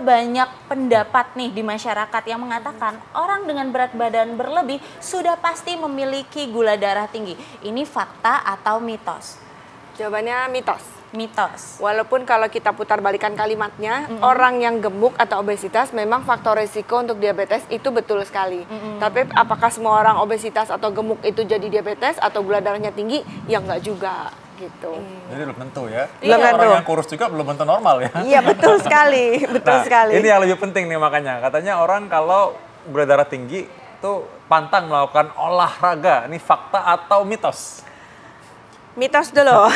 banyak pendapat nih di masyarakat yang mengatakan orang dengan berat badan berlebih sudah pasti memiliki gula darah tinggi. Ini fakta atau mitos? Jawabannya mitos. Mitos. Walaupun kalau kita putar balikan kalimatnya, orang yang gemuk atau obesitas memang faktor risiko untuk diabetes itu betul sekali. Tapi apakah semua orang obesitas atau gemuk itu jadi diabetes atau gula darahnya tinggi? Ya enggak juga. Gitu. Jadi belum tentu ya. Belum tentu. Orang yang kurus juga belum tentu normal ya. Iya betul sekali, betul sekali. Ini yang lebih penting nih makanya. Katanya orang kalau gula darah tinggi itu pantang melakukan olahraga. Ini fakta atau mitos? Mitos dulu,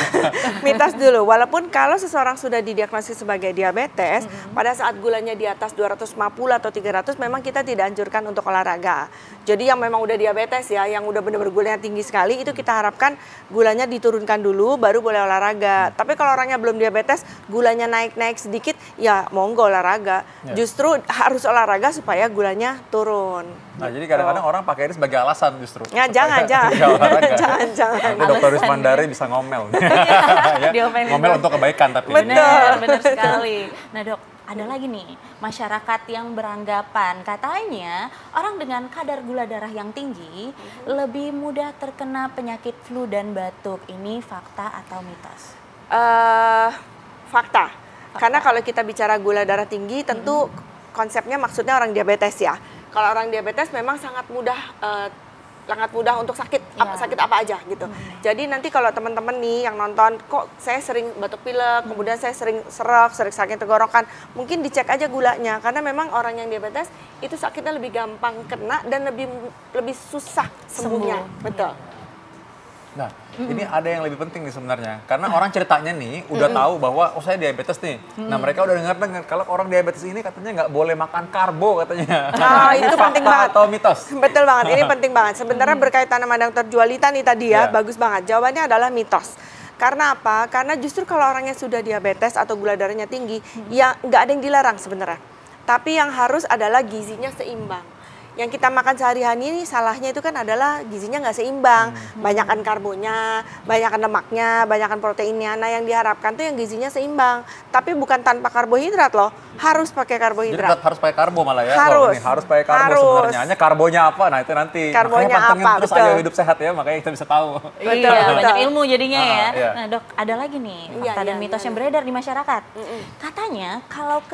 mitos dulu. Walaupun kalau seseorang sudah didiagnosis sebagai diabetes, pada saat gulanya di atas 250 atau 300, memang kita tidak anjurkan untuk olahraga. Jadi yang memang udah diabetes ya, yang udah benar-benar gulanya tinggi sekali, itu kita harapkan gulanya diturunkan dulu, baru boleh olahraga. Tapi kalau orangnya belum diabetes, gulanya naik-naik sedikit, ya monggo olahraga. Justru harus olahraga supaya gulanya turun. Nah, jadi kadang-kadang orang pakai ini sebagai alasan justru. Ya, jangan. Nanti Dokter Rusmandari bisa ngomel. Ya, ngomel untuk kebaikan tapi. Benar sekali. Nah dok, ada lagi nih masyarakat yang beranggapan katanya orang dengan kadar gula darah yang tinggi lebih mudah terkena penyakit flu dan batuk. Ini fakta atau mitos? Fakta. Karena kalau kita bicara gula darah tinggi, tentu konsepnya maksudnya orang diabetes ya. Kalau orang diabetes memang sangat mudah untuk sakit apa aja gitu. Jadi nanti kalau teman-teman nih yang nonton, kok saya sering batuk pilek, kemudian saya sering serak, sering sakit tenggorokan, mungkin dicek aja gulanya karena memang orang yang diabetes itu sakitnya lebih gampang kena dan lebih susah sembuhnya. Betul. Nah, ini ada yang lebih penting nih sebenarnya. Karena orang ceritanya nih udah tahu bahwa oh saya diabetes nih. Nah, mereka udah dengar kalau orang diabetes ini katanya nggak boleh makan karbo katanya. Nah, itu penting banget. Atau mitos? Betul banget, ini penting banget. Sebenarnya berkaitan sama Dr. Jualita nih tadi ya, bagus banget. Jawabannya adalah mitos. Karena apa? Karena justru kalau orangnya sudah diabetes atau gula darahnya tinggi, ya nggak ada yang dilarang sebenarnya. Tapi yang harus adalah gizinya seimbang. Yang kita makan sehari-hari ini salahnya itu kan adalah gizinya nggak seimbang. Banyakan karbonya, banyakan lemaknya, banyakan proteinnya. Nah yang diharapkan tuh yang gizinya seimbang. Tapi bukan tanpa karbohidrat loh, harus pakai karbohidrat. Jadi harus pakai karbo malah ya? Harus. Oh, ini harus pakai karbo sebenarnya. Hanya karbonya apa? Nah itu nanti. Karbonya makanya pantengin apa, terus betul. Ayo Hidup Sehat ya, makanya kita bisa tahu. Iya, banyak ilmu jadinya ya. Iya. Nah dok, ada lagi nih fakta dan mitos yang beredar di masyarakat. Katanya kalau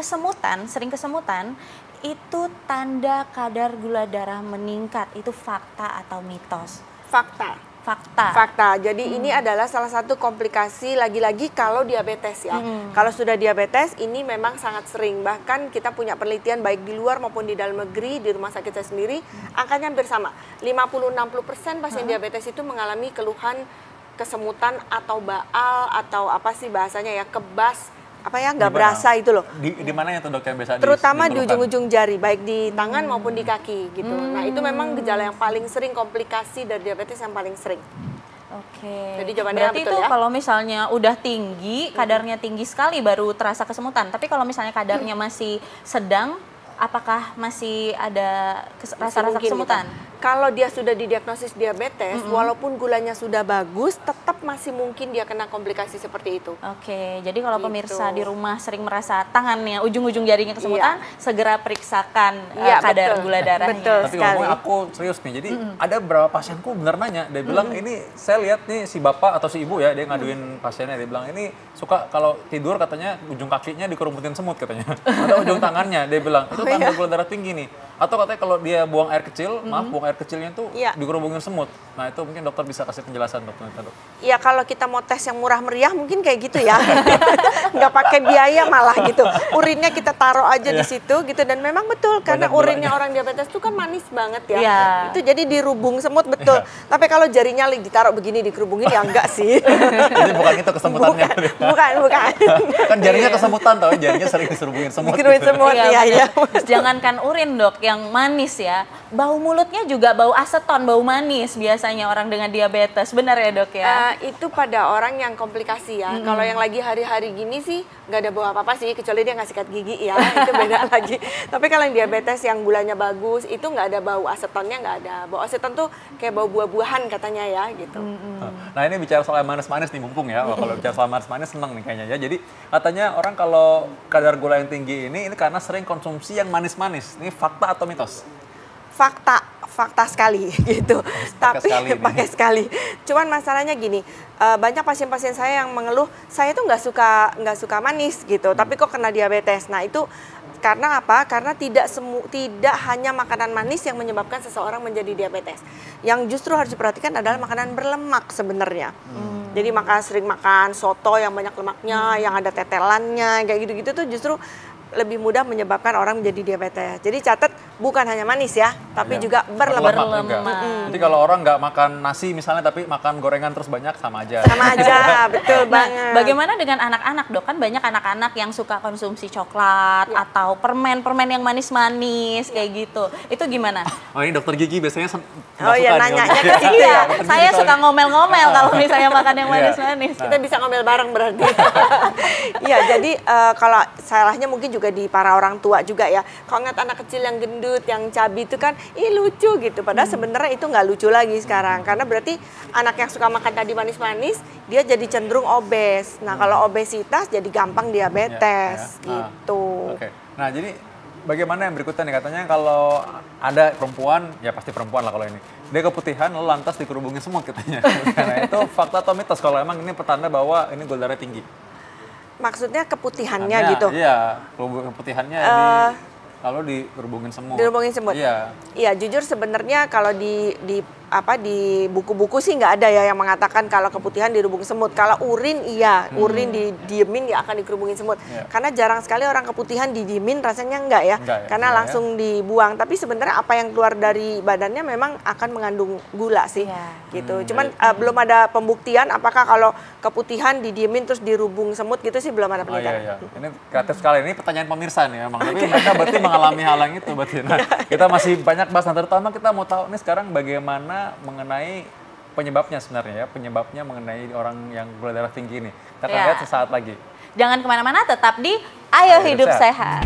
sering kesemutan, itu tanda kadar gula darah meningkat. Itu fakta atau mitos? Fakta. Fakta. Jadi ini adalah salah satu komplikasi lagi-lagi kalau diabetes ya. Kalau sudah diabetes ini memang sangat sering. Bahkan kita punya penelitian baik di luar maupun di dalam negeri, di rumah sakit saya sendiri, angkanya hampir sama. 50-60% pasien diabetes itu mengalami keluhan kesemutan atau baal atau apa sih bahasanya ya, kebas. Apa ya, nggak berasa itu loh. Di mana ya tuh dok yang biasa terutama di ujung-ujung jari, baik di tangan maupun di kaki gitu. Nah itu memang gejala yang paling sering, komplikasi dari diabetes yang paling sering. Oke. Jadi jawabannya berarti betul itu ya. kalau misalnya udah tinggi, kadarnya tinggi sekali baru terasa kesemutan. Tapi kalau misalnya kadarnya masih sedang, apakah masih ada rasa-rasa kesemutan? Gitu. Kalau dia sudah didiagnosis diabetes, walaupun gulanya sudah bagus, tetap masih mungkin dia kena komplikasi seperti itu. Oke, jadi kalau pemirsa di rumah sering merasa tangannya, ujung-ujung jarinya kesemutan, segera periksakan kadar gula darahnya. Betul Tapi sekali. ngomongnya aku serius nih, jadi ada beberapa pasienku bener nanya, dia bilang ini saya lihat nih si bapak atau si ibu ya, dia ngaduin pasiennya, dia bilang ini suka kalau tidur katanya ujung kakinya dikerumputin semut katanya, atau ujung tangannya, dia bilang itu tanda gula darah tinggi nih. Atau katanya kalau dia buang air kecil, buang air kecilnya tuh dikerubungin semut. Nah itu mungkin dokter bisa kasih penjelasan dok. Ya kalau kita mau tes yang murah meriah mungkin kayak gitu ya. Nggak pakai biaya malah gitu. Urinnya kita taruh aja di situ gitu. Dan memang betul karena urinnya orang diabetes itu kan manis banget ya. Itu jadi dirubung semut betul. Tapi kalau jarinya ditaruh begini dikerubungin ya enggak sih. Jadi bukan itu kesemutannya. Bukan. Kan jarinya kesemutan tau, jarinya sering diserubungin semut. Dikerubungin semut, iya. Jangankan urin dok, yang manis ya. Bau mulutnya juga bau aseton, bau manis biasanya orang dengan diabetes. Benar ya dok ya? Itu pada orang yang komplikasi ya. Kalau yang lagi hari-hari gini sih nggak ada bau apa-apa sih, kecuali dia nggak sikat gigi ya, itu beda lagi. Tapi kalau yang diabetes yang gulanya bagus, itu nggak ada bau asetonnya, nggak ada. Bau aseton tuh kayak bau buah-buahan katanya ya gitu. Nah ini bicara soal manis-manis nih, mumpung ya. Kalau bicara soal manis-manis seneng nih kayaknya ya. Jadi katanya orang kalau kadar gula yang tinggi ini karena sering konsumsi yang manis-manis. Ini fakta atau mitos? Fakta sekali gitu. Tapi pakai sekali. Cuman masalahnya gini, banyak pasien-pasien saya yang mengeluh, saya tuh nggak suka manis gitu, tapi kok kena diabetes. Nah itu karena apa? Karena tidak hanya makanan manis yang menyebabkan seseorang menjadi diabetes. Yang justru harus diperhatikan adalah makanan berlemak sebenarnya. Jadi sering makan soto yang banyak lemaknya, yang ada tetelannya, kayak gitu-gitu tuh justru lebih mudah menyebabkan orang menjadi diabetes. Jadi catat bukan hanya manis ya, tapi juga berlemak. Jadi kalau orang nggak makan nasi misalnya, tapi makan gorengan terus banyak, sama aja. Sama aja, betul banget. Bagaimana dengan anak-anak dok? Kan banyak anak-anak yang suka konsumsi coklat atau permen yang manis-manis kayak gitu. Itu gimana? Oh ini dokter gigi biasanya nanyanya ke situ ya. Saya suka ngomel-ngomel kalau misalnya makan yang manis-manis. Kita bisa ngomel bareng berarti. Iya, jadi kalau salahnya mungkin juga di para orang tua juga ya. Kalau ngeliat anak kecil yang gendut, yang cabi itu kan, lucu gitu. Padahal sebenarnya itu nggak lucu lagi sekarang. Karena berarti anak yang suka makan tadi manis-manis, dia jadi cenderung obes. Nah kalau obesitas jadi gampang diabetes gitu. Oke. Nah jadi bagaimana yang berikutnya nih, katanya kalau ada perempuan, ya pasti perempuan lah kalau ini, dia keputihan lalu lantas dikerubungin semut katanya. Nah itu fakta atau mitos kalau emang ini petanda bahwa ini gula darah tinggi? Maksudnya keputihannya gitu? Iya, keputihannya lalu dikerubungin semut. Dikerubungin semut? Iya. Iya, jujur sebenarnya kalau di buku-buku sih nggak ada ya yang mengatakan kalau keputihan dirubung semut. Kalau urin urin didiemin ya akan dikerubungin semut. Karena jarang sekali orang keputihan didiemin rasanya enggak ya. Karena langsung dibuang. Tapi sebenarnya apa yang keluar dari badannya memang akan mengandung gula sih. Gitu. Cuman belum ada pembuktian apakah kalau keputihan didiemin terus dirubung semut gitu sih belum ada penelitian. Ini kreatif sekali. Ini pertanyaan pemirsa nih memang. Tapi mereka berarti mengalami hal yang itu berarti. Nah, kita masih banyak bahas. Nah, terutama kita mau tahu nih sekarang bagaimana mengenai penyebabnya sebenarnya ya, penyebabnya mengenai orang yang gula darah tinggi ini. Kita akan lihat sesaat lagi. Jangan kemana-mana, tetap di Ayo Hidup Sehat.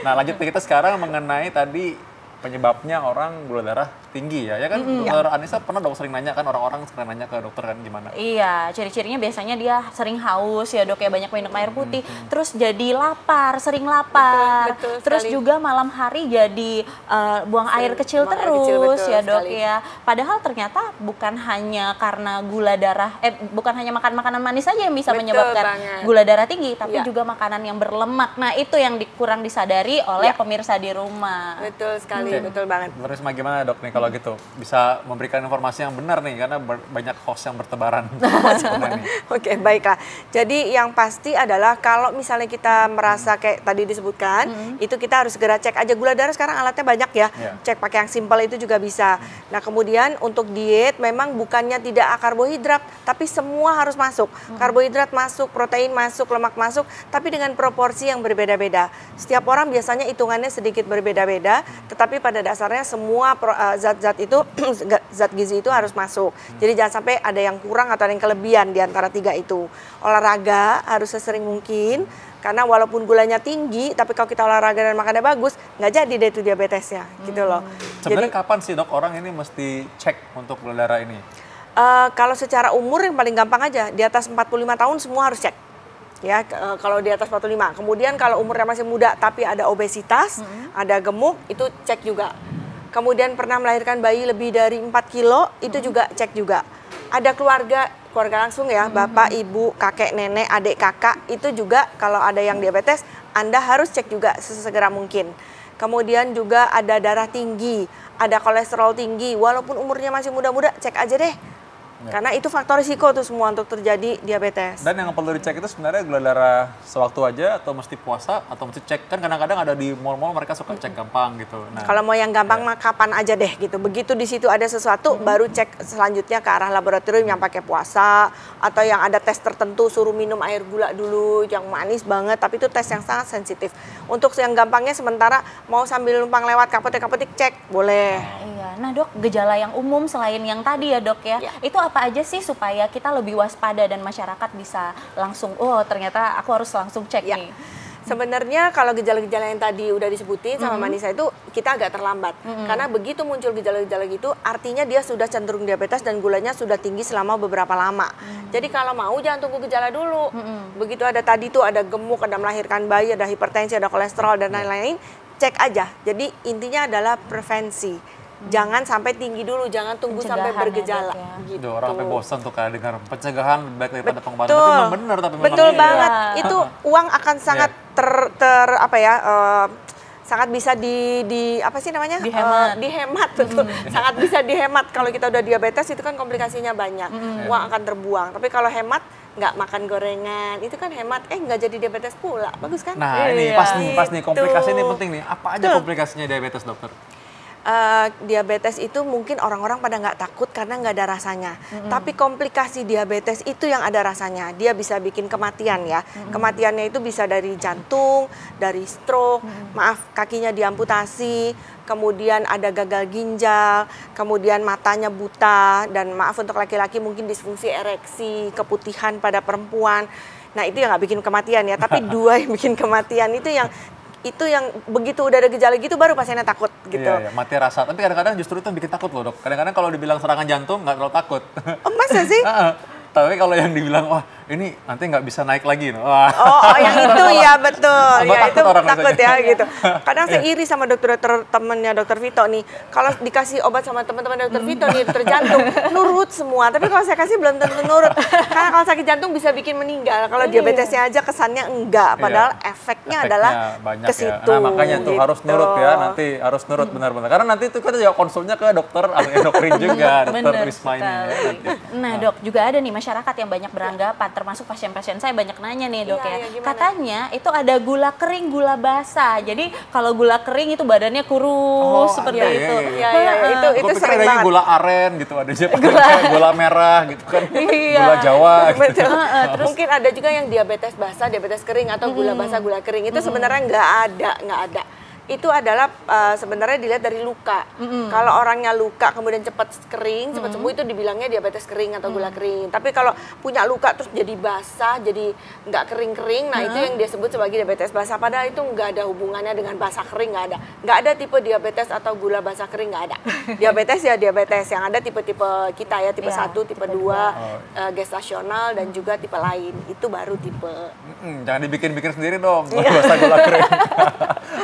Nah lanjut kita sekarang mengenai tadi penyebabnya orang gula darah tinggi ya kan? Dokter Anissa pernah dong sering nanya kan, orang-orang sering nanya ke dokter kan gimana? Iya, ciri-cirinya biasanya dia sering haus ya dok ya, banyak minum air putih, terus jadi lapar, sering lapar, betul terus sekali. juga malam hari jadi buang air kecil terus ya dok sekali. Ya. Padahal ternyata bukan hanya karena gula darah, bukan hanya makan makanan manis saja yang bisa menyebabkan gula darah tinggi, tapi juga makanan yang berlemak. Nah itu yang kurang disadari oleh pemirsa di rumah. Betul sekali, betul banget. Terus gimana dok nih kalau gitu bisa memberikan informasi yang benar nih karena banyak hoax yang bertebaran. Oke, baiklah. Jadi yang pasti adalah kalau misalnya kita merasa kayak tadi disebutkan, itu kita harus segera cek aja gula darah. Sekarang alatnya banyak ya. Cek pakai yang simpel itu juga bisa. Nah, kemudian untuk diet memang bukannya tidak karbohidrat, tapi semua harus masuk. Karbohidrat masuk, protein masuk, lemak masuk, tapi dengan proporsi yang berbeda-beda. Setiap orang biasanya hitungannya sedikit berbeda-beda, tetapi pada dasarnya semua zat itu zat gizi itu harus masuk. Jadi jangan sampai ada yang kurang atau ada yang kelebihan di antara tiga itu. Olahraga harus sesering mungkin karena walaupun gulanya tinggi tapi kalau kita olahraga dan makannya bagus nggak jadi deh itu diabetesnya gitu loh. Sebenarnya kapan sih dok orang ini mesti cek untuk gula darah ini? Kalau secara umur yang paling gampang aja di atas 45 tahun semua harus cek. Ya, kalau di atas 45. Kemudian kalau umurnya masih muda tapi ada obesitas, ada gemuk itu cek juga. Kemudian pernah melahirkan bayi lebih dari 4 kilo, itu juga cek juga. Ada keluarga langsung ya, bapak, ibu, kakek, nenek, adik, kakak, itu juga kalau ada yang diabetes, Anda harus cek juga sesegera mungkin. Kemudian juga ada darah tinggi, ada kolesterol tinggi, walaupun umurnya masih muda-muda, cek aja deh. Karena itu faktor risiko tuh semua untuk terjadi diabetes. Dan yang perlu dicek itu sebenarnya gula darah sewaktu aja atau mesti puasa atau mesti cek, kan kadang-kadang ada di mall-mall mereka suka cek gampang gitu. Nah, kalau mau yang gampang mah kapan aja deh gitu. Begitu di situ ada sesuatu baru cek selanjutnya ke arah laboratorium yang pakai puasa atau yang ada tes tertentu suruh minum air gula dulu yang manis banget, tapi itu tes yang sangat sensitif. Untuk yang gampangnya sementara mau sambil numpang lewat kapotek-kapotek cek boleh. Iya. Nah dok, gejala yang umum selain yang tadi ya dok ya, itu apa aja sih supaya kita lebih waspada dan masyarakat bisa langsung, oh ternyata aku harus langsung cek nih. Sebenarnya kalau gejala-gejala yang tadi udah disebutin sama Manisa itu kita agak terlambat. Karena begitu muncul gejala-gejala gitu artinya dia sudah cenderung diabetes dan gulanya sudah tinggi selama beberapa lama. Jadi kalau mau jangan tunggu gejala dulu. Begitu ada tadi tuh ada gemuk, ada melahirkan bayi, ada hipertensi, ada kolesterol dan lain-lain, cek aja. Jadi intinya adalah prevensi. Jangan sampai tinggi dulu, jangan tunggu sampai bergejala. Ya, gitu. Orang sampai bosan tuh kayak dengar pencegahan baik daripada pengobatan. Betul. Tapi memang benar, tapi memang betul iya. banget. Itu uang akan sangat sangat bisa apa sih namanya? Dihemat betul. Sangat bisa dihemat kalau kita udah diabetes itu kan komplikasinya banyak. Uang akan terbuang. Tapi kalau hemat nggak makan gorengan, itu kan hemat, nggak jadi diabetes pula. Bagus kan? Nah ini pas nih komplikasi ini penting nih. Apa aja komplikasinya diabetes dokter? Diabetes itu mungkin orang-orang pada nggak takut karena nggak ada rasanya. Tapi komplikasi diabetes itu yang ada rasanya. Dia bisa bikin kematian ya. Kematiannya itu bisa dari jantung, dari stroke, maaf kakinya diamputasi, kemudian ada gagal ginjal, kemudian matanya buta, dan maaf untuk laki-laki mungkin disfungsi ereksi, keputihan pada perempuan. Nah itu yang nggak bikin kematian ya. Tapi dua yang bikin kematian itu yang begitu udah ada gejala gitu baru pasiennya takut gitu. Iya, mati rasa. Tapi kadang-kadang justru itu yang bikin takut loh dok. Kadang-kadang kalau dibilang serangan jantung nggak terlalu takut. Oh masa sih? Tapi kalau yang dibilang wah ini nanti nggak bisa naik lagi. Wah. Oh yang itu ya betul. Ya itu takut ya gitu. Kadang saya iri sama dokter-dokter temennya dokter Vito nih. Kalau dikasih obat sama teman-teman dokter Vito nih dokter jantung nurut semua. Tapi kalau saya kasih belum tentu nurut. Karena kalau sakit jantung bisa bikin meninggal. Kalau diabetesnya aja kesannya enggak. Padahal efeknya adalah banyak ke situ. Ya. Nah makanya tuh gitu. harus nurut ya. Nanti harus nurut benar-benar. Karena nanti itu kita juga konsulnya ke dokter endokrin juga, dokter Risma ini. Ya, nah dok juga ada nih masyarakat yang banyak beranggapan, termasuk pasien-pasien saya banyak nanya nih dok ya. Katanya itu ada gula kering, gula basah. Jadi kalau gula kering itu badannya kurus seperti itu. Itu sering banget. Gula aren gitu ada aja gula merah gitu kan. Gula Jawa. Betul. Terus mungkin ada juga yang diabetes basah, diabetes kering atau gula basah, gula kering. Itu sebenarnya nggak ada. Itu adalah sebenarnya dilihat dari luka. Kalau orangnya luka kemudian cepat kering, cepat sembuh itu dibilangnya diabetes kering atau gula kering. Tapi kalau punya luka terus jadi basah, jadi nggak kering-kering, nah itu yang dia sebut sebagai diabetes basah. Padahal itu nggak ada hubungannya dengan basah kering, nggak ada. Nggak ada tipe diabetes atau gula basah kering, nggak ada. Diabetes ya diabetes, yang ada tipe-tipe kita ya, tipe 1, tipe 2, gestasional dan juga tipe lain. Itu baru tipe. Jangan dibikin-bikin sendiri dong, basah gula kering.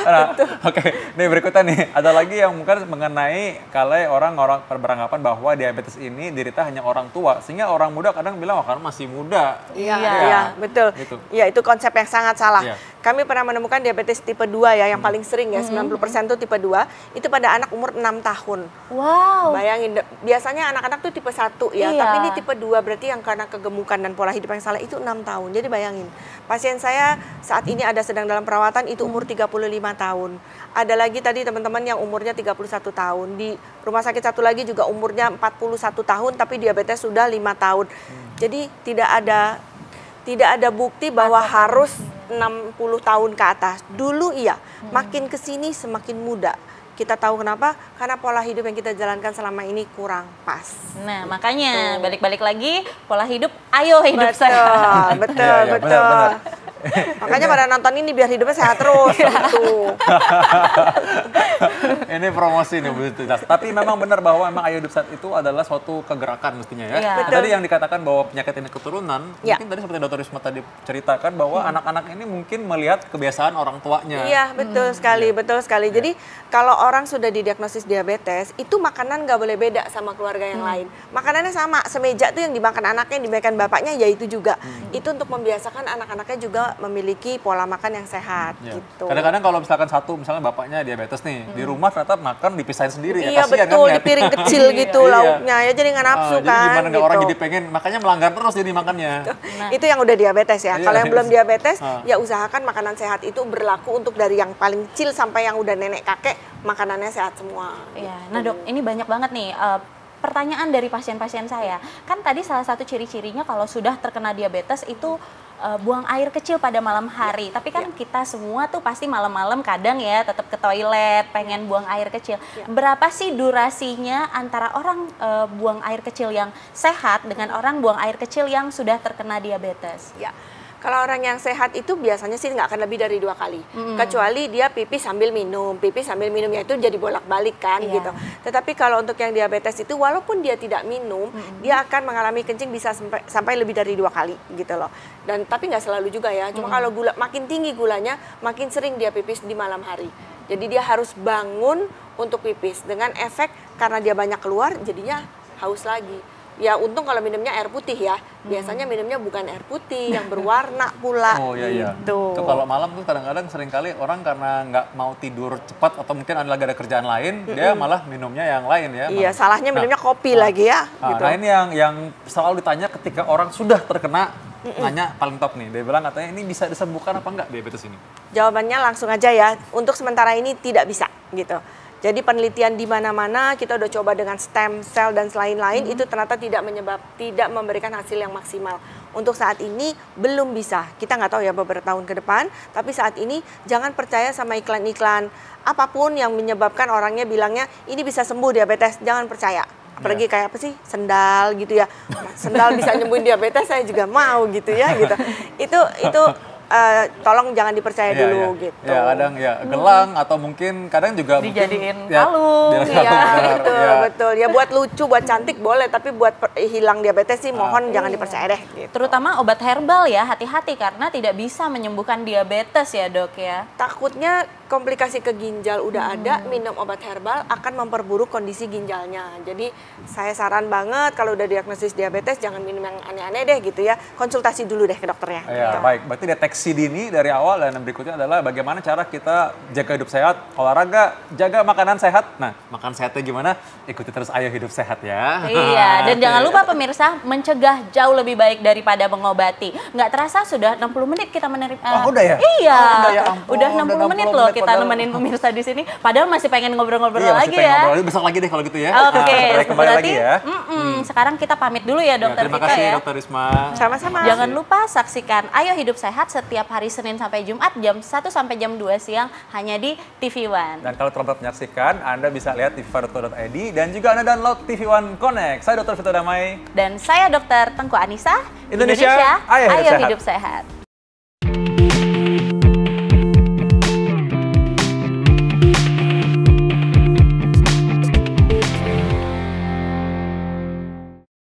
Nah, oke, nih berikutnya nih, ada lagi yang mungkin mengenai kalau orang-orang beranggapan bahwa diabetes ini derita hanya orang tua, sehingga orang muda kadang bilang, oh kan masih muda. Iya, betul. Gitu. Ya, itu konsep yang sangat salah. Iya. Kami pernah menemukan diabetes tipe 2 ya, yang paling sering ya, 90% itu tipe 2, itu pada anak umur 6 tahun. Wow. Bayangin, biasanya anak-anak tuh tipe 1 ya, Iya. tapi ini tipe 2 berarti yang karena kegemukan dan pola hidup yang salah itu 6 tahun. Jadi bayangin, pasien saya saat ini ada sedang dalam perawatan itu umur 35 tahun. Ada lagi tadi teman-teman yang umurnya 31 tahun. Di rumah sakit satu lagi juga umurnya 41 tahun tapi diabetes sudah 5 tahun. Jadi tidak ada bukti bahwa harus 60 tahun ke atas. Dulu iya, makin kesini semakin muda. Kita tahu kenapa? Karena pola hidup yang kita jalankan selama ini kurang pas. Nah, makanya balik-balik lagi pola hidup, ayo hidup sehat. Betul. Benar. Makanya pada nonton ini biar hidupnya sehat terus gitu. Ini promosi nih begitu. Tapi memang benar bahwa memang ayo hidup sehat itu adalah suatu kegerakan mestinya ya. Iya. Tadi yang dikatakan bahwa penyakit ini keturunan, mungkin tadi seperti Dr. Risma tadi ceritakan bahwa anak-anak ini mungkin melihat kebiasaan orang tuanya. Iya, betul sekali. Jadi kalau orang sudah didiagnosis diabetes, itu makanan nggak boleh beda sama keluarga yang lain. Makanannya sama, semeja tuh yang dimakan anaknya, yang dimakan bapaknya, ya itu juga. Itu untuk membiasakan anak-anaknya juga dia memiliki pola makan yang sehat gitu. Kadang-kadang kalau misalkan misalnya bapaknya diabetes nih, di rumah ternyata makan dipisahin sendiri Iya ya, kasihan betul, kan di piring kecil gitu lauknya ya, jadi nggak nafsu jadi kan. gimana nggak gitu. orang jadi pengen, makanya melanggar terus jadi makannya. Itu yang udah diabetes ya. Iya. Kalau yang belum diabetes, ya usahakan makanan sehat itu berlaku untuk dari yang paling kecil sampai yang udah nenek kakek, makanannya sehat semua. Iya, nah dok, ini banyak banget nih pertanyaan dari pasien-pasien saya. Kan tadi salah satu ciri-cirinya kalau sudah terkena diabetes itu buang air kecil pada malam hari. Tapi kan kita semua tuh pasti malam-malam kadang ya tetap ke toilet, pengen buang air kecil. Berapa sih durasinya antara orang buang air kecil yang sehat dengan orang buang air kecil yang sudah terkena diabetes? Ya. Kalau orang yang sehat itu biasanya sih nggak akan lebih dari 2 kali. Kecuali dia pipis sambil minumnya itu jadi bolak-balik kan gitu. Tetapi kalau untuk yang diabetes itu walaupun dia tidak minum, dia akan mengalami kencing bisa sampai lebih dari 2 kali gitu loh. Dan tapi nggak selalu juga ya. Cuma kalau gula makin tinggi gulanya, makin sering dia pipis di malam hari. Jadi dia harus bangun untuk pipis dengan efek karena dia banyak keluar jadinya haus lagi. Ya untung kalau minumnya air putih ya. Biasanya minumnya bukan air putih yang berwarna pula. Oh iya. Gitu. Itu kalau malam tuh kadang-kadang seringkali orang karena nggak mau tidur cepat atau mungkin lagi ada kerjaan lain, dia malah minumnya yang lain ya. Iya, salahnya minumnya kopi lagi ya. Gitu. Nah ini yang selalu ditanya ketika orang sudah terkena, nanya paling top nih. Dia bilang katanya ini bisa disembuhkan apa enggak diabetes ini? Jawabannya langsung aja ya. Untuk sementara ini tidak bisa gitu. Jadi penelitian di mana-mana kita udah coba dengan stem cell dan lain-lain itu ternyata tidak memberikan hasil yang maksimal. Untuk saat ini belum bisa. Kita nggak tahu ya beberapa tahun ke depan. Tapi saat ini jangan percaya sama iklan-iklan apapun yang menyebabkan orangnya bilangnya ini bisa sembuh diabetes. Jangan percaya. Apalagi kayak apa sih sendal gitu ya. Sendal bisa nyembuhin diabetes saya juga mau gitu ya gitu. Itu tolong jangan dipercaya dulu gitu. Ya kadang ya gelang atau mungkin kadang juga dijadiin mungkin, kalung. Betul. Ya buat lucu, buat cantik boleh, tapi buat hilang diabetes sih mohon jangan dipercaya deh. Gitu. Terutama obat herbal ya, hati-hati karena tidak bisa menyembuhkan diabetes ya dok ya. Takutnya komplikasi ke ginjal udah ada, minum obat herbal akan memperburuk kondisi ginjalnya. Jadi saya saran banget kalau udah diagnosis diabetes jangan minum yang aneh-aneh deh gitu ya. Konsultasi dulu deh ke dokternya. Ya, baik. Berarti deteksi dini dari awal dan yang berikutnya adalah bagaimana cara kita jaga hidup sehat, olahraga, jaga makanan sehat. Nah, makan sehatnya gimana? Ikuti terus Ayo Hidup Sehat ya. Iya, dan jangan lupa pemirsa mencegah jauh lebih baik daripada mengobati. Nggak terasa sudah 60 menit kita menerima. Udah ya? Iya. Ya ampun, udah 60 menit loh kita nemenin pemirsa di sini. Padahal masih pengen ngobrol-ngobrol lagi ya. Ngobrol lagi, besok lagi deh kalau gitu ya. Oke, Kembali lagi ya. Sekarang kita pamit dulu ya dokter Terima Vika kasih ya. Dokter Risma. Sama-sama. Jangan lupa saksikan Ayo Hidup Sehat setiap hari Senin sampai Jumat jam 1 sampai jam 2 siang hanya di TV One. Dan kalau terlambat menyaksikan, Anda bisa lihat tv1.co.id dan juga Anda download TV One Connect. Saya Dr. Vito Damai. Dan saya Dokter Tengku Anissa. Indonesia, Ayo Hidup Sehat. Hidup Sehat.